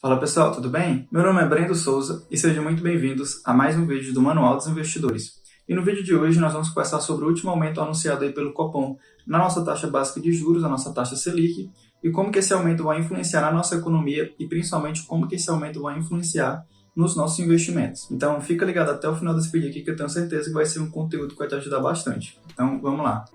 Fala pessoal, tudo bem? Meu nome é Brendo Souza e sejam muito bem-vindos a mais um vídeo do Manual dos Investidores. E no vídeo de hoje nós vamos conversar sobre o último aumento anunciado aí pelo Copom na nossa taxa básica de juros, a nossa taxa Selic, e como que esse aumento vai influenciar na nossa economia e principalmente como que esse aumento vai influenciar nos nossos investimentos. Então fica ligado até o final desse vídeo aqui que eu tenho certeza que vai ser um conteúdo que vai te ajudar bastante. Então vamos lá!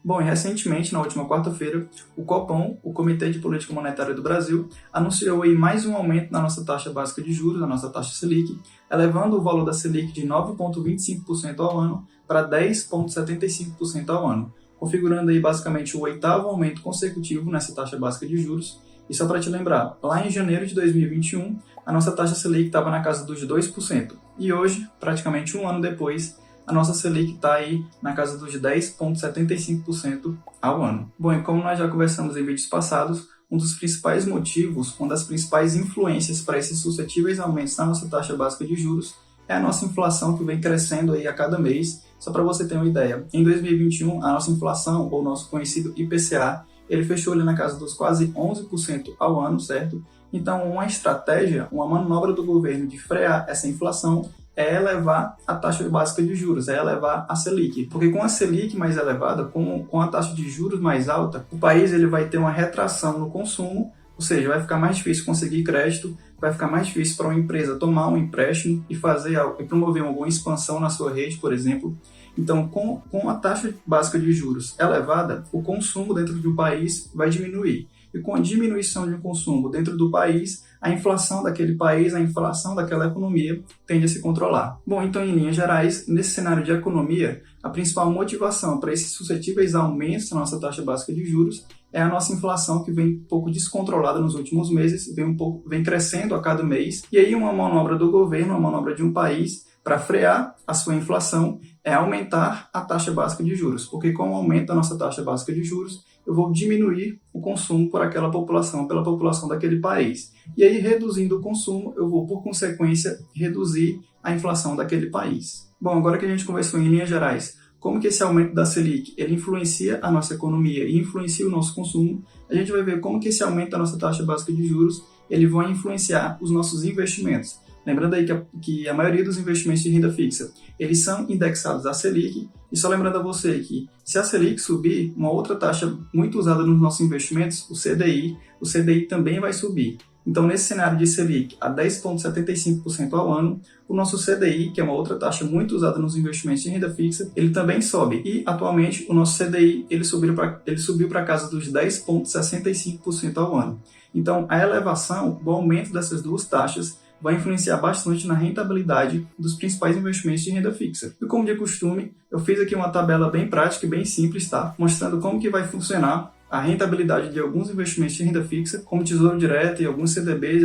Bom, e recentemente, na última quarta-feira, o Copom, o Comitê de Política Monetária do Brasil, anunciou aí mais um aumento na nossa taxa básica de juros, na nossa taxa Selic, elevando o valor da Selic de 9,25% ao ano para 10,75% ao ano, configurando aí basicamente o 8º aumento consecutivo nessa taxa básica de juros. E só para te lembrar, lá em janeiro de 2021, a nossa taxa Selic estava na casa dos 2%, e hoje, praticamente um ano depois, a nossa Selic está aí na casa dos 10,75% ao ano. Bom, e como nós já conversamos em vídeos passados, um dos principais motivos, uma das principais influências para esses suscetíveis aumentos na nossa taxa básica de juros é a nossa inflação que vem crescendo aí a cada mês. Só para você ter uma ideia, em 2021 a nossa inflação, ou nosso conhecido IPCA, ele fechou ali na casa dos quase 11% ao ano, certo? Então uma estratégia, uma manobra do governo de frear essa inflação é elevar a taxa básica de juros, é elevar a Selic. Porque com a Selic mais elevada, com a taxa de juros mais alta, o país ele vai ter uma retração no consumo, ou seja, vai ficar mais difícil conseguir crédito, vai ficar mais difícil para uma empresa tomar um empréstimo e promover alguma expansão na sua rede, por exemplo. Então, com a taxa básica de juros elevada, o consumo dentro do país vai diminuir. E com a diminuição de consumo dentro do país, a inflação daquele país, a inflação daquela economia tende a se controlar. Bom, então em linhas gerais, nesse cenário de economia, a principal motivação para esses suscetíveis aumentos na nossa taxa básica de juros é a nossa inflação que vem um pouco descontrolada nos últimos meses, vem crescendo a cada mês, e aí uma manobra do governo, uma manobra de um país para frear a sua inflação é aumentar a taxa básica de juros, porque com o aumento da nossa taxa básica de juros, eu vou diminuir o consumo por aquela população, pela população daquele país. E aí, reduzindo o consumo, eu vou, por consequência, reduzir a inflação daquele país. Bom, agora que a gente conversou em linhas gerais, como que esse aumento da Selic ele influencia a nossa economia e influencia o nosso consumo, a gente vai ver como que esse aumento da nossa taxa básica de juros ele vai influenciar os nossos investimentos. Lembrando aí que a maioria dos investimentos de renda fixa, eles são indexados à Selic, e só lembrando a você que se a Selic subir, uma outra taxa muito usada nos nossos investimentos, o CDI também vai subir. Então, nesse cenário de Selic a 10,75% ao ano, o nosso CDI, que é uma outra taxa muito usada nos investimentos de renda fixa, ele também sobe. E, atualmente, o nosso CDI ele subiu para a casa dos 10,65% ao ano. Então, a elevação, o aumento dessas duas taxas, vai influenciar bastante na rentabilidade dos principais investimentos de renda fixa. E como de costume, eu fiz aqui uma tabela bem prática e bem simples, tá? Mostrando como que vai funcionar a rentabilidade de alguns investimentos de renda fixa, como Tesouro Direto e alguns CDBs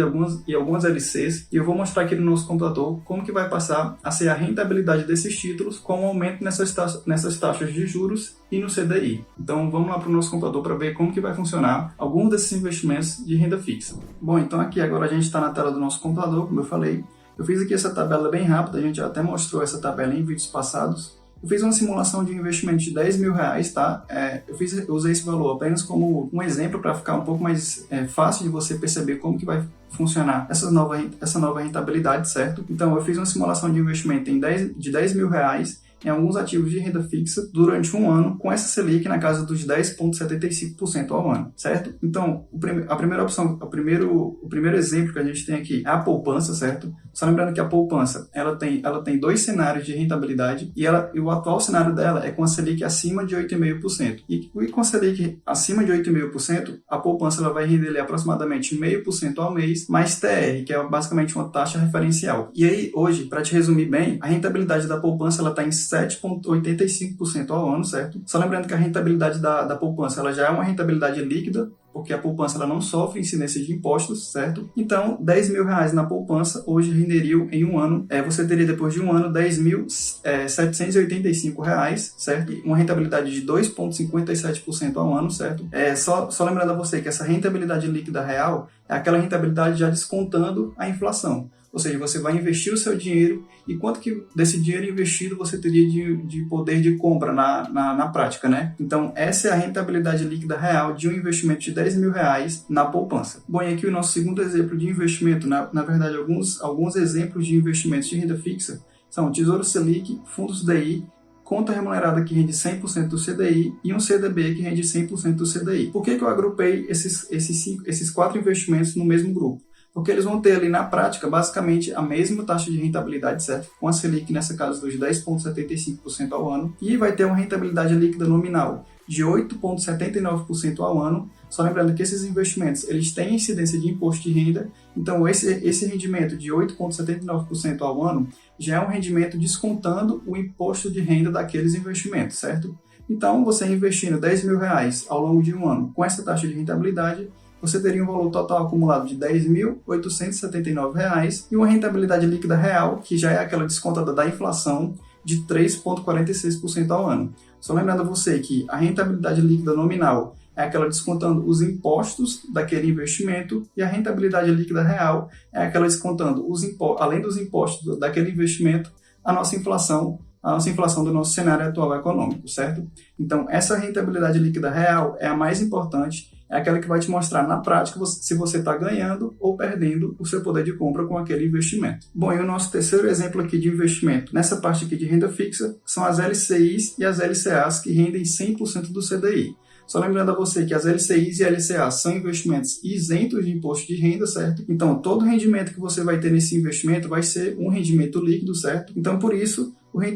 e algumas LCs, e eu vou mostrar aqui no nosso computador como que vai passar a ser a rentabilidade desses títulos com o aumento nessas taxas de juros e no CDI. Então vamos lá para o nosso computador para ver como que vai funcionar alguns desses investimentos de renda fixa. Bom, então aqui agora a gente está na tela do nosso computador, como eu falei. Eu fiz aqui essa tabela bem rápida, a gente já até mostrou essa tabela em vídeos passados. Eu fiz uma simulação de um investimento de R$10.000, tá? Eu usei esse valor apenas como um exemplo para ficar um pouco mais fácil de você perceber como que vai funcionar essa nova rentabilidade, certo? Então, eu fiz uma simulação de investimento de R$10.000 em alguns ativos de renda fixa durante um ano, com essa Selic na casa dos 10,75% ao ano, certo? Então, a primeira opção, o primeiro exemplo que a gente tem aqui é a poupança, certo? Só lembrando que a poupança, ela tem dois cenários de rentabilidade e o atual cenário dela é com a Selic acima de 8,5%. E com a Selic acima de 8,5%, a poupança ela vai render aproximadamente 0,5% ao mês, mais TR, que é basicamente uma taxa referencial. E aí, hoje, para te resumir bem, a rentabilidade da poupança ela está em 7,85% ao ano, certo? Só lembrando que a rentabilidade da poupança ela já é uma rentabilidade líquida, porque a poupança ela não sofre incidência de impostos, certo? Então, R$10.000 na poupança hoje renderiam em um ano, você teria depois de um ano R$10.785, certo? Uma rentabilidade de 2,57% ao ano, certo? Só lembrando a você que essa rentabilidade líquida real é aquela rentabilidade já descontando a inflação. Ou seja, você vai investir o seu dinheiro e quanto que desse dinheiro investido você teria de poder de compra na prática, né? Então, essa é a rentabilidade líquida real de um investimento de R$10.000 na poupança. Bom, e aqui o nosso segundo exemplo de investimento, na verdade, alguns exemplos de investimentos de renda fixa são Tesouro Selic, fundos DI, conta remunerada que rende 100% do CDI e um CDB que rende 100% do CDI. Por que eu agrupei esses 4 investimentos no mesmo grupo? Porque eles vão ter ali na prática, basicamente, a mesma taxa de rentabilidade, certo? Com a Selic, nessa casa, dos 10,75% ao ano, e vai ter uma rentabilidade líquida nominal de 8,79% ao ano. Só lembrando que esses investimentos, eles têm incidência de imposto de renda, então esse rendimento de 8,79% ao ano já é um rendimento descontando o imposto de renda daqueles investimentos, certo? Então, você investindo R$10.000 ao longo de um ano com essa taxa de rentabilidade, você teria um valor total acumulado de R$10.879 e uma rentabilidade líquida real, que já é aquela descontada da inflação, de 3,46% ao ano. Só lembrando a você que a rentabilidade líquida nominal é aquela descontando os impostos daquele investimento e a rentabilidade líquida real é aquela descontando, além dos impostos daquele investimento, a nossa inflação do nosso cenário atual econômico, certo? Então, essa rentabilidade líquida real é a mais importante, é aquela que vai te mostrar na prática se você está ganhando ou perdendo o seu poder de compra com aquele investimento. Bom, e o nosso terceiro exemplo aqui de investimento, nessa parte aqui de renda fixa, são as LCIs e as LCAs que rendem 100% do CDI. Só lembrando a você que as LCIs e LCAs são investimentos isentos de imposto de renda, certo? Então, todo rendimento que você vai ter nesse investimento vai ser um rendimento líquido, certo? Então, por isso,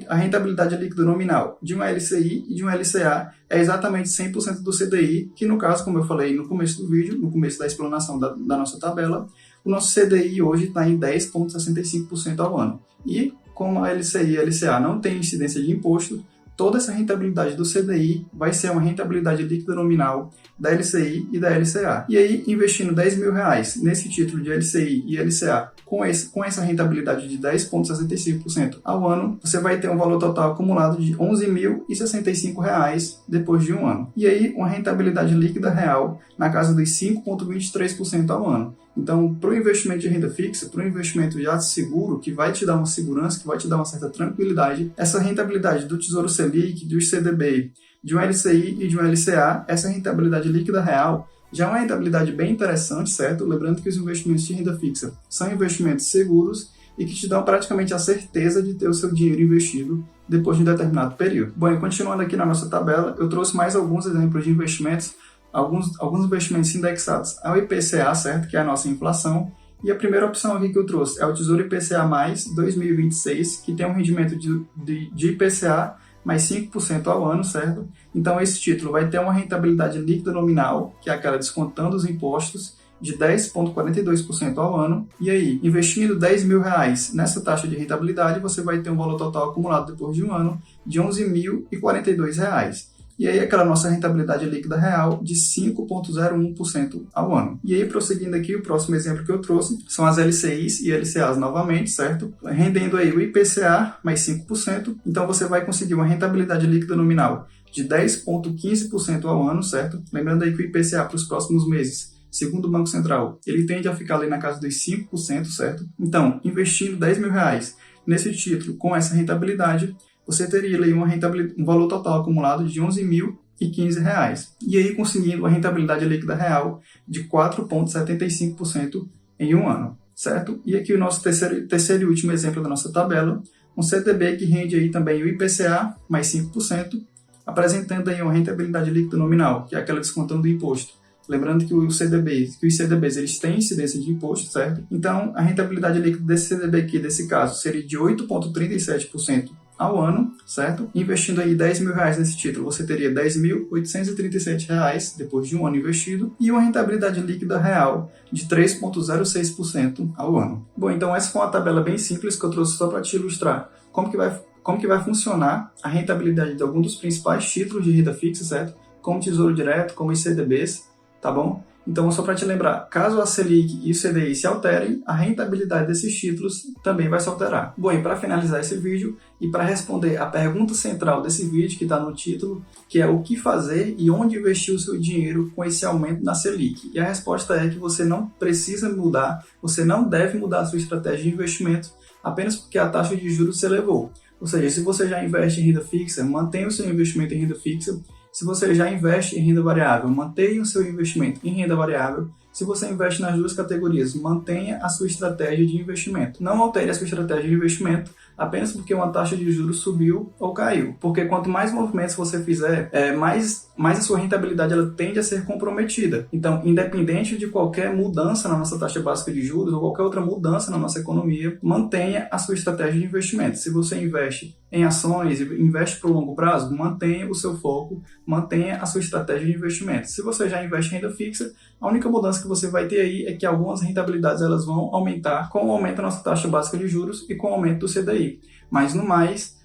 a rentabilidade líquida nominal de uma LCI e de uma LCA é exatamente 100% do CDI, que no caso, como eu falei no começo do vídeo, no começo da explanação da nossa tabela, o nosso CDI hoje está em 10,65% ao ano. E como a LCI e a LCA não tem incidência de imposto, toda essa rentabilidade do CDI vai ser uma rentabilidade líquida nominal da LCI e da LCA. E aí, investindo R$10.000 nesse título de LCI e LCA, com essa rentabilidade de 10,65% ao ano, você vai ter um valor total acumulado de R$11.065 depois de um ano. E aí, uma rentabilidade líquida real na casa dos 5,23% ao ano. Então, para o investimento de renda fixa, para o investimento já seguro, que vai te dar uma segurança, que vai te dar uma certa tranquilidade, essa rentabilidade do Tesouro Selic, do CDB, de um LCI e de um LCA, essa rentabilidade líquida real, já é uma rentabilidade bem interessante, certo? Lembrando que os investimentos de renda fixa são investimentos seguros e que te dão praticamente a certeza de ter o seu dinheiro investido depois de um determinado período. Bom, e continuando aqui na nossa tabela, eu trouxe mais alguns exemplos de investimentos, alguns investimentos indexados ao IPCA, certo? Que é a nossa inflação. E a primeira opção aqui que eu trouxe é o Tesouro IPCA mais 2026, que tem um rendimento de IPCA mais 5% ao ano, certo? Então, esse título vai ter uma rentabilidade líquida nominal, que é aquela descontando os impostos, de 10,42% ao ano. E aí, investindo R$10.000 nessa taxa de rentabilidade, você vai ter um valor total acumulado depois de um ano de R$11.042. E aí, aquela nossa rentabilidade líquida real de 5,01% ao ano. E aí, prosseguindo aqui, o próximo exemplo que eu trouxe são as LCIs e LCAs novamente, certo? Rendendo aí o IPCA mais 5%. Então, você vai conseguir uma rentabilidade líquida nominal de 10,15% ao ano, certo? Lembrando aí que o IPCA para os próximos meses, segundo o Banco Central, ele tende a ficar ali na casa dos 5%, certo? Então, investindo R$10.000 nesse título com essa rentabilidade, você teria ali um valor total acumulado de R$11.015. E aí conseguindo uma rentabilidade líquida real de 4,75% em um ano, certo? E aqui o nosso terceiro e último exemplo da nossa tabela, um CDB que rende aí também o IPCA mais 5%, apresentando aí uma rentabilidade líquida nominal, que é aquela descontando do imposto. Lembrando que os CDBs eles têm incidência de imposto, certo? Então, a rentabilidade líquida desse CDB aqui, desse caso, seria de 8,37% ao ano, certo? Investindo aí R$10.000 nesse título, você teria R$10.837 depois de um ano investido e uma rentabilidade líquida real de 3,06% ao ano. Bom, então essa foi uma tabela bem simples que eu trouxe só para te ilustrar como que vai funcionar a rentabilidade de algum dos principais títulos de renda fixa, certo? Como Tesouro Direto, como os CDBs, tá bom? Então, só para te lembrar, caso a Selic e o CDI se alterem, a rentabilidade desses títulos também vai se alterar. Bom, e para finalizar esse vídeo e para responder a pergunta central desse vídeo que está no título, que é o que fazer e onde investir o seu dinheiro com esse aumento na Selic. E a resposta é que você não precisa mudar, você não deve mudar a sua estratégia de investimento apenas porque a taxa de juros se elevou. Ou seja, se você já investe em renda fixa, mantenha o seu investimento em renda fixa. Se você já investe em renda variável, mantenha o seu investimento em renda variável. Se você investe nas duas categorias, mantenha a sua estratégia de investimento. Não altere a sua estratégia de investimento apenas porque uma taxa de juros subiu ou caiu. Porque quanto mais movimentos você fizer, mais a sua rentabilidade ela tende a ser comprometida. Então, independente de qualquer mudança na nossa taxa básica de juros ou qualquer outra mudança na nossa economia, mantenha a sua estratégia de investimento. Se você investe em ações, investe para o longo prazo, mantenha o seu foco, mantenha a sua estratégia de investimento. Se você já investe em renda fixa, a única mudança que você vai ter aí é que algumas rentabilidades elas vão aumentar com o aumento da nossa taxa básica de juros e com o aumento do CDI. Mas, no mais,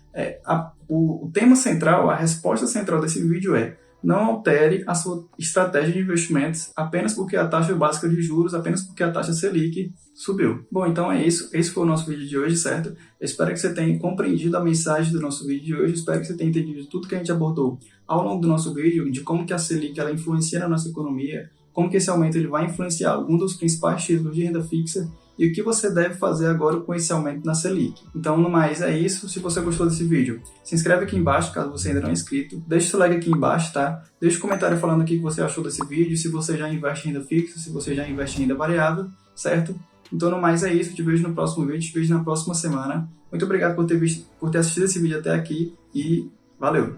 o tema central, a resposta central desse vídeo é: não altere a sua estratégia de investimentos apenas porque a taxa básica de juros, apenas porque a taxa Selic subiu. Bom, então é isso. Esse foi o nosso vídeo de hoje, certo? Eu espero que você tenha compreendido a mensagem do nosso vídeo de hoje. Eu espero que você tenha entendido tudo que a gente abordou ao longo do nosso vídeo, de como que a Selic ela influencia na nossa economia, como que esse aumento ele vai influenciar algum dos principais títulos de renda fixa e o que você deve fazer agora com esse aumento na Selic. Então, no mais, é isso. Se você gostou desse vídeo, se inscreve aqui embaixo, caso você ainda não é inscrito. Deixa o seu like aqui embaixo, tá? Deixa um comentário falando o que você achou desse vídeo, se você já investe em renda fixa, se você já investe em renda variável, certo? Então, no mais, é isso. Te vejo no próximo vídeo, te vejo na próxima semana. Muito obrigado por ter assistido esse vídeo até aqui e valeu!